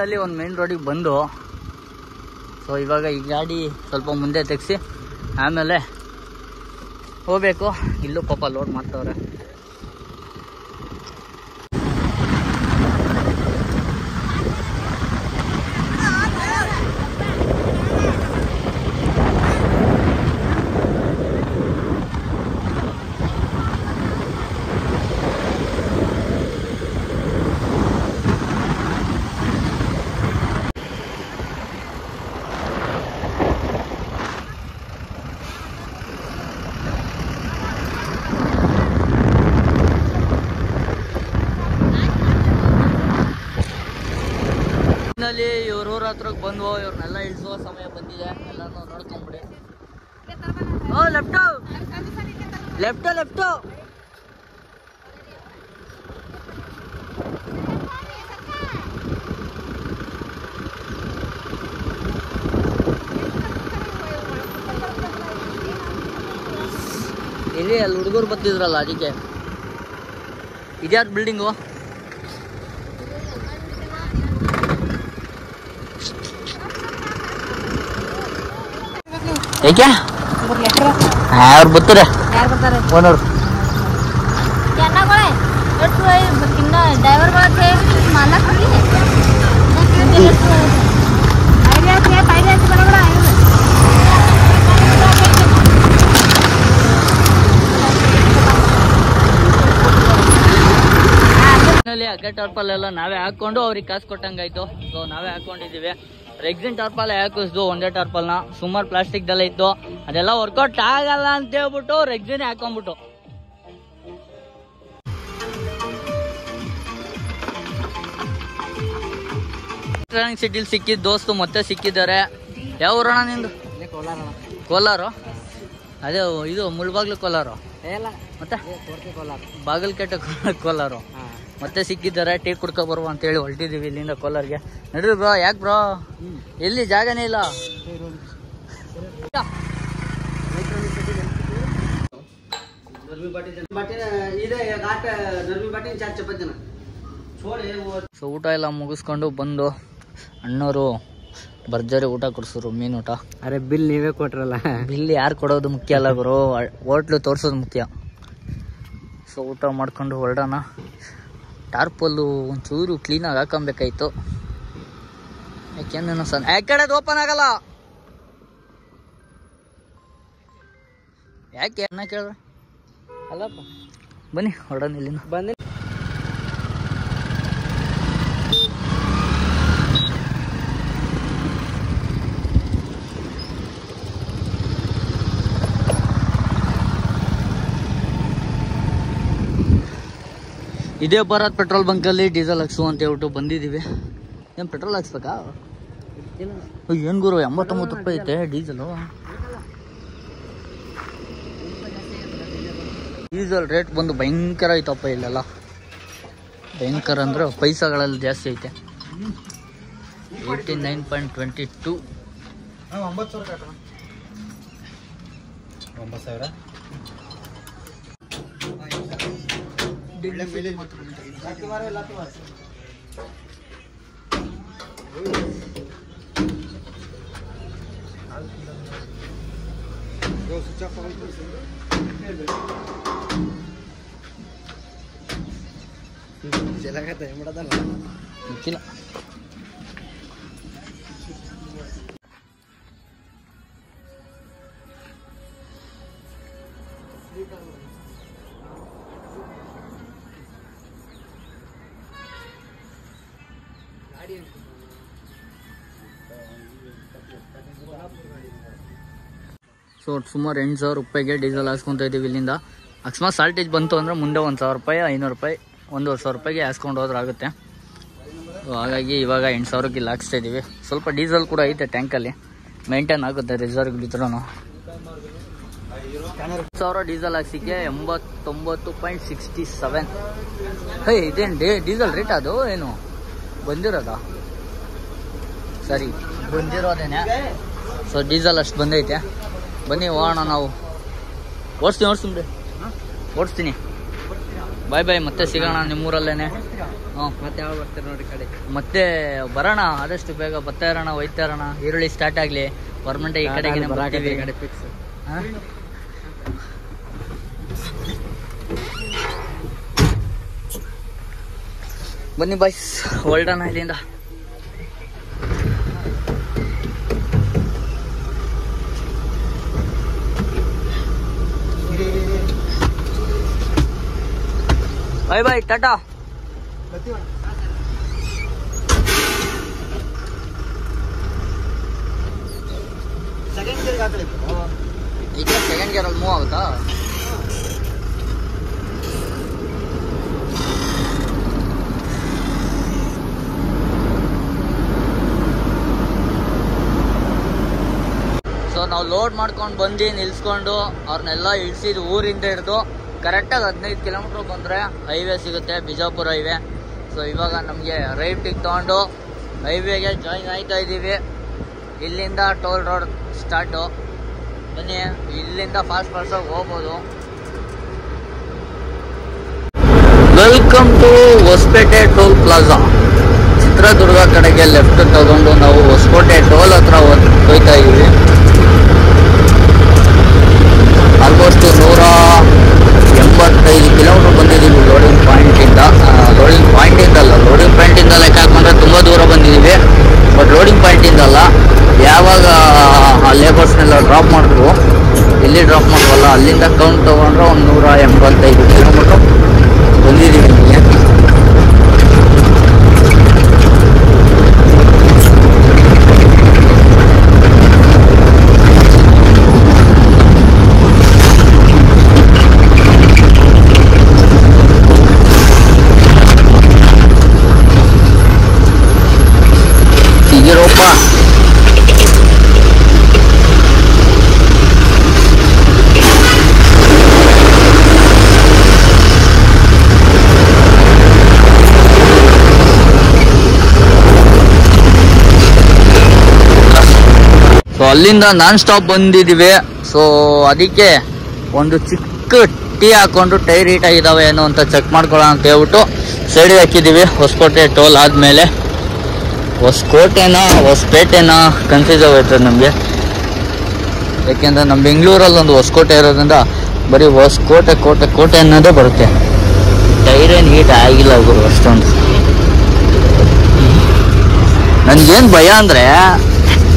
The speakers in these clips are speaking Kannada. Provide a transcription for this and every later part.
ಅಲ್ಲಿ ಒಂದು ಮೇನ್ ರೋಡಿಗೆ ಬಂದು ಸೊ ಇವಾಗ ಈ ಗಾಡಿ ಸ್ವಲ್ಪ ಮುಂದೆ ತೆಗ್ಸಿ ಆಮೇಲೆ ಹೋಗ್ಬೇಕು. ಇಲ್ಲೂ ಪಾಪ ಲೋಡ್ ಮಾಡ್ತವ್ರೆ. ಇವ್ರ ಊರ ಹತ್ರಕ್ಕೆ ಬಂದ್ವು. ಇವ್ರನ್ನೆಲ್ಲ ಇಳಿಸುವ ಸಮಯ ಬಂದಿದೆ. ಎಲ್ಲಾನು ನೋಡ್ಕೊಂಬಿಡಿ. ಓ ಲೆಫ್ಟು ಲೆಫ್ಟು ಲೆಫ್ಟು ಇಲ್ಲಿ ಅಲ್ಲಿ ಹುಡುಗರು ಬರ್ತಿದ್ರಲ್ಲ ಅದಕ್ಕೆ. ಇದ್ಯಾವ್ದು ಬಿಲ್ಡಿಂಗು? ಏಕೆ ಅವ್ರು ಬರ್ತಾರೆ ಓನರ್ ಅಗ್ಗೆ ಟಾರ್ಪಲ್ ಎಲ್ಲ ನಾವೇ ಹಾಕೊಂಡು ಅವ್ರಿಗೆ ಕಾಸು ಕೊಟ್ಟಂಗಾಯ್ತು. ಸೊ ನಾವೇ ಹಾಕೊಂಡಿದೀವಿ. ರೆಕ್ಸಿನ್ ಟಾರ್ಪಲ್ ಹಾಕಿಸ್ದು ಒಂದೇ ಟಾರ್ಪಲ್ನ. ಸುಮಾರು ಪ್ಲಾಸ್ಟಿಕ್ದೆಲ್ಲ ಇತ್ತು, ಅದೆಲ್ಲ ವರ್ಕೌಟ್ ಆಗಲ್ಲ ಅಂತ ಹೇಳ್ಬಿಟ್ಟು ರೆಕ್ಸಿನ್ ಹಾಕೊಂಡ್ಬಿಟ್ಟು ಎಲೆಕ್ಟ್ರಾನಿಕ್ ಸಿಟಿಲಿ ಸಿಕ್ಕಿದ್ ದೋಸ್ತು ಮತ್ತೆ ಸಿಕ್ಕಿದ್ದಾರೆ. ಯಾವ ಊರಣ ನಿಂದು? ಕೋಲಾರ. ಅದೇ ಇದು ಮುಳ್ಬಾಗ್ಲು ಕೋಲಾರ ಮತ್ತೆ ಬಾಗಲಕೋಟೆ ಕೋಲಾರ ಮತ್ತೆ ಸಿಕ್ಕಿದ್ದಾರೆ. ಟೀ ಕುಡ್ಕೊ ಬರುವ ಅಂತ ಹೇಳಿ ಹೊರಟಿದೀವಿ ಇಲ್ಲಿಂದ ಕೋಲಾರ್ಗೆ. ನಡ್ರಿ ಬ್ರೋ. ಯಾಕೆ ಬ್ರೋ? ಎಲ್ಲಿ ಜಾಗನೇ ಇಲ್ಲ. ಸೊ ಊಟ ಎಲ್ಲ ಮುಗಿಸ್ಕೊಂಡು ಬಂದು ಅಣ್ಣವರು ಭರ್ಜರಿ ಊಟ ಕೊಡ್ಸಿದ್ರು, ಮೀನು ಊಟ. ಅರೆ ಬಿಲ್ ನೀವೇ ಕೊಟ್ರಲ್ಲ. ಬಿಲ್ ಯಾರು ಕೊಡೋದು ಮುಖ್ಯ ಅಲ್ಲ ಬ್ರೋ, ಹೋಟ್ಲು ತೋರ್ಸೋದು ಮುಖ್ಯ. ಸೊ ಊಟ ಮಾಡ್ಕೊಂಡು ಹೊರಡೋಣ. ಟಾರ್ಪಲ್ಲು ಒಂಚೂರು ಕ್ಲೀನಾಗಿ ಹಾಕೊಬೇಕಾಯ್ತು. ಯಾಕೆಂದ್ರೆ ಸರ್ ಯಾಕೆ ಓಪನ್ ಆಗಲ್ಲ. ಯಾಕೆ ಅನ್ನ ಕೇಳ್ರ ಅಲ್ಲಪ್ಪ. ಬನ್ನಿ ಹೊರಡೋಣ ಇಲ್ಲಿಂದ. ಬಂದ ಇದೇ ಭಾರತ್ ಪೆಟ್ರೋಲ್ ಬಂಕಲ್ಲಿ ಡೀಸೆಲ್ ಹಾಕ್ಸು ಅಂತ ಹೇಳ್ಬಿಟ್ಟು ಬಂದಿದ್ದೀವಿ. ಏನು ಪೆಟ್ರೋಲ್ ಹಾಕ್ಸ್ಬೇಕಾ? ಏನು ಗುರು 89 ರೂಪಾಯಿ ಐತೆ ಡೀಸೆಲು. ಡೀಸೆಲ್ ರೇಟ್ ಬಂದು ಭಯಂಕರ ಐತಪ್ಪ ಇಲ್ಲೆಲ್ಲ. ಭಯಂಕರ ಅಂದ್ರೆ ಪೈಸಾಗಳಲ್ಲಿ ಜಾಸ್ತಿ ಐತೆ. 89.22. 9,000. ಗೊತ್ತಿಲ್ಲ. ಸೊ ಸುಮಾರು 8,000 ರೂಪಾಯಿಗೆ ಡೀಸೆಲ್ ಹಾಕ್ಸ್ಕೊತಾ ಇದ್ದೀವಿ ಇಲ್ಲಿಂದ. ಅಕಸ್ಮಾತ್ ಸಾಲ್ಟೇಜ್ ಬಂತು ಅಂದರೆ ಮುಂದೆ 1,000 ರೂಪಾಯಿ, 500 ರೂಪಾಯಿ, 1,500 ರೂಪಾಯಿಗೆ ಹಾಕ್ಸ್ಕೊಂಡು ಹೋದ್ರೆ ಆಗುತ್ತೆ. ಹಾಗಾಗಿ ಇವಾಗ 8,000ಕ್ಕೆ ಇಲ್ಲಿ ಹಾಕ್ಸ್ತಾ ಇದ್ದೀವಿ. ಸ್ವಲ್ಪ ಡೀಸೆಲ್ ಕೂಡ ಐತೆ ಟ್ಯಾಂಕಲ್ಲಿ, ಮೇಂಟೈನ್ ಆಗುತ್ತೆ ರಿಸರ್ವ್ ಬಿದ್ರೂ. 1,000 ಡೀಸೆಲ್ ಹಾಕ್ಸಿಕ್ಕೆ 89.67. ಇದೇನು ಡೀಸೆಲ್ ರೇಟ್ ಅದು ಏನು ಬಂದಿರೋದಾ? ಸರಿ ಬಂದಿರೋದೇನೆ. ಸೊ ಡೀಸೆಲ್ ಅಷ್ಟು ಬಂದೈತೆ. ಬನ್ನಿ ಹೋಗೋಣ ನಾವು. ಓಡಿಸ್ತೀನಿ ಬಾಯ್ ಬಾಯ್. ಮತ್ತೆ ಸಿಗೋಣ ನಿಮ್ಮೂರಲ್ಲೇ. ಮತ್ತೆ ಯಾವಾಗ ಬರ್ತಾರೆ ನೋಡಿ ಕಡೆ. ಮತ್ತೆ ಬರೋಣ, ಆದಷ್ಟು ಬೇಗ ಬರ್ತಾ ಇರೋಣ, ಹೋಯ್ತಾ ಇರೋಣ. ಈರುಳ್ಳಿ ಸ್ಟಾರ್ಟ್ ಆಗಲಿ, ಪರ್ಮನೆಂಟ್ ಈ ಕಡೆಗೆ ಬರ್ತೀವಿ. ಫಿಕ್ಸ್. ಬನ್ನಿ ಬಾಯ್ಸ್, ಹೊಲ್ಡೋಣ ಇಲ್ಲಿಂದ. ಬಾಯ್ ಬಾಯ್, ಟಾಟಾ. ಈಗ ಸೆಕೆಂಡ್ ಗೇರ್ ಅಲ್ಲಿ ಮೂವ್ ಆಗುತ್ತಾ? ಸೊ ನಾವು ಲೋಡ್ ಮಾಡ್ಕೊಂಡು ಬಂದು ನಿಲ್ಸ್ಕೊಂಡು ಅವ್ರನ್ನೆಲ್ಲ ಇಳಿಸಿದ್ದು ಊರಿಂದ ಹಿಡಿದು ಕರೆಕ್ಟಾಗಿ 15 ಕಿಲೋಮೀಟ್ರ್ ಬಂದರೆ ಹೈವೇ ಸಿಗುತ್ತೆ, ಬಿಜಾಪುರ ಹೈವೇ. ಸೊ ಇವಾಗ ನಮಗೆ ರೈಟಿಗೆ ತೊಗೊಂಡು ಹೈವೇಗೆ ಜಾಯಿನ್ ಆಯ್ತಾ ಇದ್ದೀವಿ. ಇಲ್ಲಿಂದ ಟೋಲ್ ರೋಡ್ ಸ್ಟಾರ್ಟು. ಬನ್ನಿ, ಇಲ್ಲಿಂದ ಫಾಸ್ಟಾಗಿ ಹೋಗ್ಬೋದು. Welcome to Hosapete toll plaza. Chitradurga ಕಡೆಗೆ ಲೆಫ್ಟ್ ತಗೊಂಡು ನಾವು ಹೊಸಕೋಟೆ ಟೋಲ್ ಹತ್ರ ಹೋಗ್ತಾ ಇದ್ದೀವಿ. ಆಲ್ಮೋಸ್ಟ್ 185 ಕಿಲೋಮೀಟರ್ ಬಂದಿದ್ದೀವಿ ಲೋಡಿಂಗ್ ಪಾಯಿಂಟಿಂದ. ಲೋಡಿಂಗ್ ಪಾಯಿಂಟಿಂದ ಲೆಕ್ಕ ಹಾಕೊಂಡ್ರೆ ತುಂಬ ದೂರ ಬಂದಿದ್ದೀವಿ. ಬಟ್ ಲೋಡಿಂಗ್ ಪಾಯಿಂಟಿಂದ ಅಲ್ಲ, ಯಾವಾಗ ಆ ಲೇಬರ್ಸ್ನೆಲ್ಲ ಡ್ರಾಪ್ ಮಾಡಿದ್ರು, ಇಲ್ಲಿ ಡ್ರಾಪ್ ಮಾಡುವಲ್ಲ, ಅಲ್ಲಿಂದ ಕೌಂಟ್ ತೊಗೊಂಡ್ರೆ ಒಂದು 185 ಕಿಲೋಮೀಟ್ರ್ ಬಂದಿದ್ದೀವಿ ಇಲ್ಲಿಗೆ. ಸೊ ಅಲ್ಲಿಂದ ನಾನ್ ಸ್ಟಾಪ್ ಬಂದಿದ್ದೀವಿ. ಸೊ ಅದಕ್ಕೆ ಒಂದು ಚಿಕ್ಕ ಟೀ ಹಾಕೊಂಡು ಟೈರ್ ಹೀಟ್ ಆಗಿದ್ದಾವೆ ಏನೋ ಅಂತ ಚೆಕ್ ಮಾಡ್ಕೊಳ್ಳೋಣ ಅಂತ ಹೇಳ್ಬಿಟ್ಟು ಸೈಡಿಗೆ ಹಾಕಿದ್ದೀವಿ. ಹೊಸಕೋಟೆ ಟೋಲ್ ಆದಮೇಲೆ ಹೊಸಪೇಟೆನಾ ಕನ್ಫ್ಯೂಸ್ ಆಗುತ್ತೆ ನಮಗೆ. ಯಾಕೆಂದರೆ ನಮ್ಮ ಬೆಂಗಳೂರಲ್ಲಿ ಒಂದು ಹೊಸಕೋಟೆ ಇರೋದ್ರಿಂದ ಬರೀ ಕೋಟೆ ಅನ್ನೋದೇ ಬರುತ್ತೆ. ಟೈರೇನು ಹೀಟ್ ಆಗಿಲ್ಲ ಗುರು ಅಷ್ಟೊಂದು. ನನಗೇನು ಭಯ ಅಂದರೆ,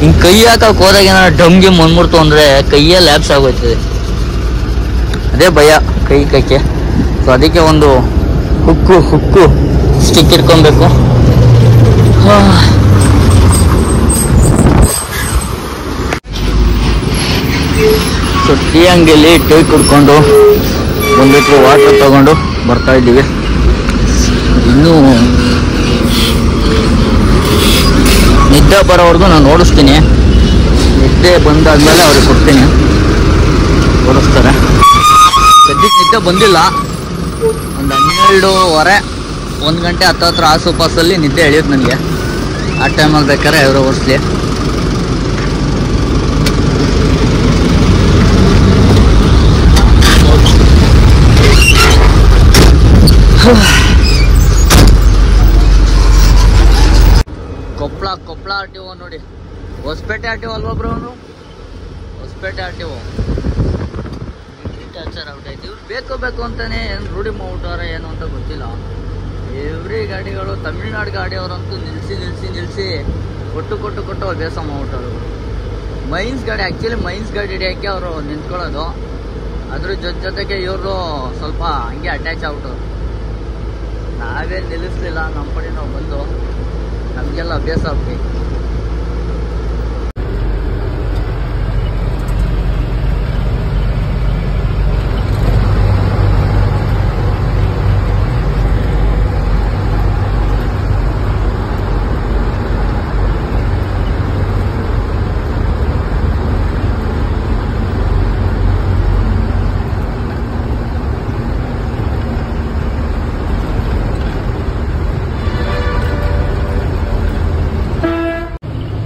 ಹಿಂಗೆ ಕೈ ಹಾಕಕ್ಕೆ ಹೋದಾಗ ಏನಾದ್ರು ಡಮ್ಗೆ ಬಂದ್ಬಿಡ್ತು ಅಂದರೆ ಕೈಯೇ ಲ್ಯಾಬ್ಸ್ ಆಗೋಯ್ತದೆ. ಅದೇ ಭಯ ಕೈಗೆ. ಸೊ ಅದಕ್ಕೆ ಒಂದು ಹುಕ್ಕು ಸ್ಟಿಕ್ ಇಟ್ಕೊಬೇಕು. ಸೊ ಟೀ ಅಂಗಡಿಯಲ್ಲಿ ಟೀ ಕುಡ್ಕೊಂಡು 1 ಲೀಟ್ರ್ ವಾಟರ್ ತಗೊಂಡು ಬರ್ತಾ ಇದ್ದೀವಿ. ಇನ್ನೂ ನಿದ್ದೆ ಬರೋವರೆಗೂ ನಾನು ಓಡಿಸ್ತೀನಿ. ನಿದ್ದೆ ಬಂದಾದ್ಮೇಲೆ ಅವ್ರಿಗೆ ಕೊಡ್ತೀನಿ, ಓಡಿಸ್ತಾರೆ. ಸದ್ಯಕ್ಕೆ ನಿದ್ದೆ ಬಂದಿಲ್ಲ. ಒಂದು 12:15 1 ಗಂಟೆ ಹತ್ರ ಆಸುಪಾಸಲ್ಲಿ ನಿದ್ದೆ ಎಳೆಯುತ್ತೆ ನನಗೆ. ಆ ಟೈಮಲ್ಲಿ ಬೇಕಾದ್ರೆ ಅವರು ಓಡಿಸ್ಲಿ. ಕೊಪ್ಪಳ ಆರ್ ಟಿ ಒ ನೋಡಿ. ಹೊಸಪೇಟೆ ಆರ್ ಟಿ ಒ ಅಲ್ವಾ bro? Hosapete RTO torture ಆಗ್ಬಿಟ್ಟೈತಿ. ಇವ್ರು ಬೇಕು ಅಂತಾನೆ ಏನು ರೂಢಿ ಮಾಡ್ಬಿಟ್ಟವ್ರೆ ಏನು ಅಂತ ಗೊತ್ತಿಲ್ಲ. ಎವ್ರಿ ಗಾಡಿಗಳು ತಮಿಳ್ನಾಡು ಗಾಡಿಯವರಂತೂ ನಿಲ್ಲಿಸಿ ಕೊಟ್ಟು ಅಭ್ಯಾಸ ಮಾಡ್ಬಿಟ್ಟರು. ಮೈನ್ಸ್ ಗಾಡಿ ಹಿಡಿಯೋಕ್ಕೆ ಅವರು ನಿಂತ್ಕೊಳ್ಳೋದು. ಅದ್ರ ಜೊತೆಗೆ ಇವರು ಸ್ವಲ್ಪ ಹಂಗೆ ಅಟ್ಯಾಚ್ ಆಗ್ಬಿಟ್ಟರು. ನಾವೇನು ನಿಲ್ಲಿಸ್ಲಿಲ್ಲ, ನಮ್ಮ ಕಡೆ ನಾವು ಬಂದು ನಮಗೆಲ್ಲ ಅಭ್ಯಾಸ ಆಗ್ಬೇಕು.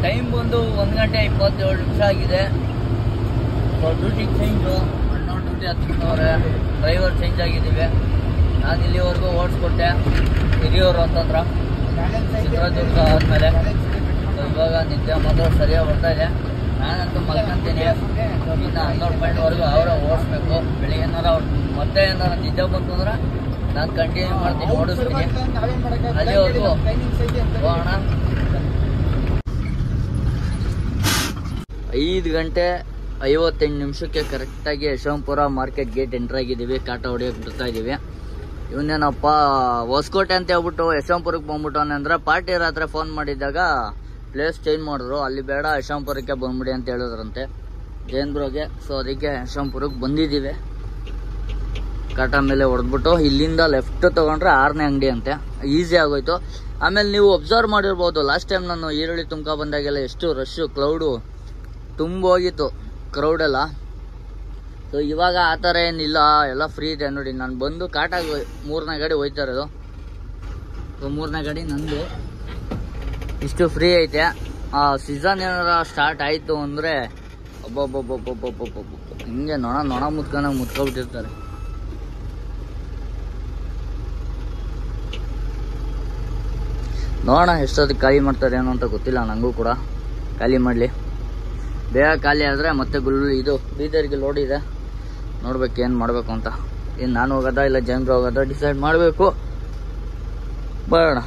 ಟೈಮ್ ಬಂದು 1 ಗಂಟೆ 27 ನಿಮಿಷ ಆಗಿದೆ. ಡ್ಯೂಟಿ ಚೇಂಜು, ಅಣ್ಣ ಡ್ಯೂಟಿ ಹತ್ತಿನವ್ರೆ, ಡ್ರೈವರ್ ಚೇಂಜ್ ಆಗಿದ್ದೀವಿ. ನಾನು ಇಲ್ಲಿವರೆಗೂ ಓಡಿಸ್ಕೊಟ್ಟೆ ಹಿರಿಯೂರು ಅಂತಂದ್ರೆ ಚಿತ್ರದುರ್ಗ ಆದಮೇಲೆ. ಇವಾಗ ನಿದ್ದೆ ಮಾತ್ರ ಸರಿಯಾಗಿ ಬರ್ತಾ ಇದೆ. ನಾನಂತೂ ಮಲ್ಕೊಂತೀನಿ. ಇನ್ನು 12 ಪಾಯಿಂಟ್ವರೆಗೂ ಅವರೇ ಓಡಿಸ್ಬೇಕು. ಬೆಳಿಗ್ಗೆ ಮತ್ತೆ ಏನಾರು ನಿದ್ದೆ ಬಂತು ಅಂದ್ರೆ ನಾನು ಕಂಟಿನ್ಯೂ ಮಾಡ್ತೀನಿ, ಓಡಿಸ್ತೀನಿ. ಅಲ್ಲಿವರೆಗೂ ಹೋಗೋಣ. 5:58 ಕರೆಕ್ಟಾಗಿ ಯಶವಂತಪುರ ಮಾರ್ಕೆಟ್ ಗೇಟ್ ಎಂಟ್ರ್ ಆಗಿದ್ದೀವಿ. ಕಾಟ ಹೊಡಿಯೋಕೆ ಬಿಡ್ತಾ ಇದ್ದೀವಿ. ಇವನೇನಪ್ಪ ಹೊಸಕೋಟೆ ಅಂತ ಹೇಳ್ಬಿಟ್ಟು ಯಶವಂತಪುರಕ್ಕೆ ಬಂದ್ಬಿಟ್ಟವನೆ ಅಂದ್ರೆ ಪಾರ್ಟಿ ರಾತ್ರಿ ಫೋನ್ ಮಾಡಿದ್ದಾಗ ಪ್ಲೇಸ್ ಚೇಂಜ್ ಮಾಡಿದ್ರು. ಅಲ್ಲಿ ಬೇಡ ಯಶವಂತಪುರಕ್ಕೆ ಬಂದ್ಬಿಡಿ ಅಂತ ಹೇಳಿದ್ರಂತೆ ಜೈನ್ ಬ್ರೋಗೆ. ಸೊ ಅದಕ್ಕೆ ಯಶವಂತಪುರಕ್ಕೆ ಬಂದಿದ್ದೀವಿ. ಕಾಟ ಮೇಲೆ ಹೊಡೆದ್ಬಿಟ್ಟು ಇಲ್ಲಿಂದ ಲೆಫ್ಟ್ ತೊಗೊಂಡ್ರೆ 6ನೇ ಅಂಗಡಿ ಅಂತೆ. ಈಸಿ ಆಗೋಯ್ತು. ಆಮೇಲೆ ನೀವು ಅಬ್ಸರ್ವ್ ಮಾಡಿರ್ಬೋದು, ಲಾಸ್ಟ್ ಟೈಮ್ ನಾನು ಈರುಳ್ಳಿ ತುಂಬ್ಕೊ ಬಂದಾಗೆಲ್ಲ ಎಷ್ಟು ರಶ್ಶು, ಕ್ಲೌಡು ತುಂಬೋಗಿತ್ತು ಕ್ರೌಡೆಲ್ಲ. ಸೊ ಇವಾಗ ಆ ಥರ ಏನಿಲ್ಲ, ಎಲ್ಲ ಫ್ರೀ ಇದೆ ನೋಡಿ. ನಾನು ಬಂದು ಕಾಟಾಗಿ 3ನೇ ಗಾಡಿ ಹೋಯ್ತಾ ಇರೋದು. ಸೊ 3ನೇ ಗಾಡಿ ನಂದು. ಇಷ್ಟು ಫ್ರೀ ಐತೆ. ಸೀಸನ್ ಏನಾರ ಸ್ಟಾರ್ಟ್ ಆಯಿತು ಅಂದರೆ ಒಬ್ಬೊಬ್ಬೊಬ್ಬೊಬ್ಬೊಬ್ಬೊಬ್ಬೊಬ್ಬ ಹಿಂಗೆ ನೊಣ ಮುತ್ಕೊಬಿಟ್ಟಿರ್ತಾರೆ. ನೋಡೋಣ ಎಷ್ಟೊತ್ತಿಗೆ ಖಾಲಿ ಮಾಡ್ತಾರೆ ಏನೋ ಅಂತ ಗೊತ್ತಿಲ್ಲ ನನಗೂ ಕೂಡ. ಖಾಲಿ ಮಾಡಲಿ, ಬೇಗ ಖಾಲಿ ಆದರೆ ಮತ್ತೆ ಇದು ಬೀದರ್ಗೆ ಲೋಡ್ ಇದೆ. ನೋಡ್ಬೇಕು ಏನು ಮಾಡಬೇಕು ಅಂತ. ಏನು ನಾನು ಹೋಗೋದಾ ಇಲ್ಲ ಜೈನ್ ಬ್ರೋ ಹೋಗೋದಾ ಡಿಸೈಡ್ ಮಾಡಬೇಕು. ಬರೋಣ.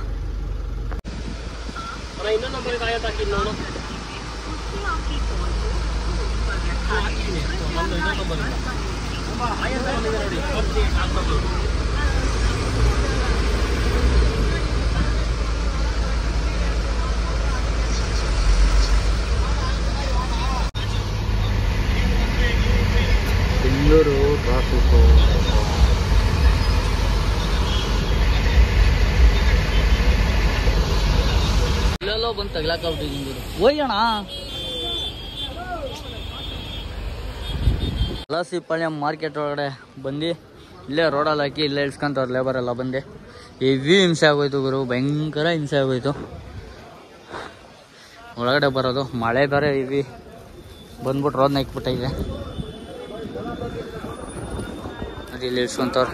ಬೆಂಗಳೂರು ಟ್ರಾಫಿಕ್ಕು ಇಲ್ಲೆಲ್ಲೋ ಬಂದು ತಗ್ಲಾಕ್ಬಿಟ್ಟಿದ್ದೀನಿ. ಹೋಯ್ಯಣ ಹಲಸಿಪಾಳ್ಯ ಮಾರ್ಕೆಟ್ ಒಳಗಡೆ ಬಂದು ಇಲ್ಲೇ ರೋಡಲ್ಲಿ ಹಾಕಿ ಇಲ್ಲೇ ಇಳ್ಸ್ಕೊಂತವ್ರು ಲೇಬರ್ ಎಲ್ಲ ಬಂದು. ಹೆವಿ ಹಿಂಸೆ ಆಗೋಯ್ತು ಗುರು, ಭಯಂಕರ ಹಿಂಸೆ ಆಗೋಯ್ತು ಒಳಗಡೆ ಬರೋದು. ಮಳೆ ಬೇರೆ ಹೆವಿ ಬಂದ್ಬಿಟ್ಟು ರೋಡ್ನ ಇಕ್ಬಿಟ್ಟಿದೆ. ಅದು ಇಲ್ಲಿ ಇಳ್ಸ್ಕೊಂತವ್ರು.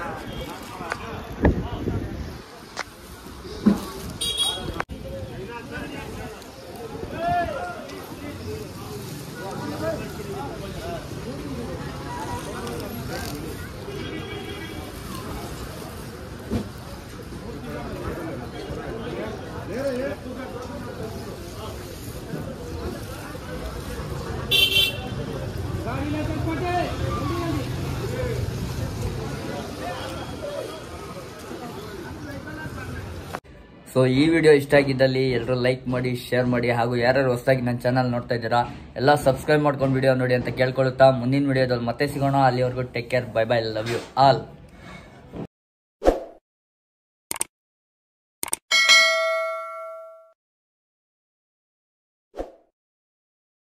ಸೊ ಈ ವಿಡಿಯೋ ಇಷ್ಟ ಆಗಿದ್ದಲ್ಲಿ ಎಲ್ಲರೂ ಲೈಕ್ ಮಾಡಿ, ಶೇರ್ ಮಾಡಿ, ಹಾಗೂ ಯಾರ್ಯಾರು ಹೊಸದಾಗಿ ನನ್ನ ಚಾನಲ್ ನೋಡ್ತಾ ಇದ್ದೀರಾ ಎಲ್ಲ ಸಬ್ಸ್ಕ್ರೈಬ್ ಮಾಡ್ಕೊಂಡು ವಿಡಿಯೋ ನೋಡಿ ಅಂತ ಕೇಳ್ಕೊಳುತ್ತಾ ಮುಂದಿನ ವಿಡಿಯೋದಲ್ಲಿ ಮತ್ತೆ ಸಿಗೋಣ. ಅಲ್ಲಿವರೆಗೂ take care, bye bye, love you all.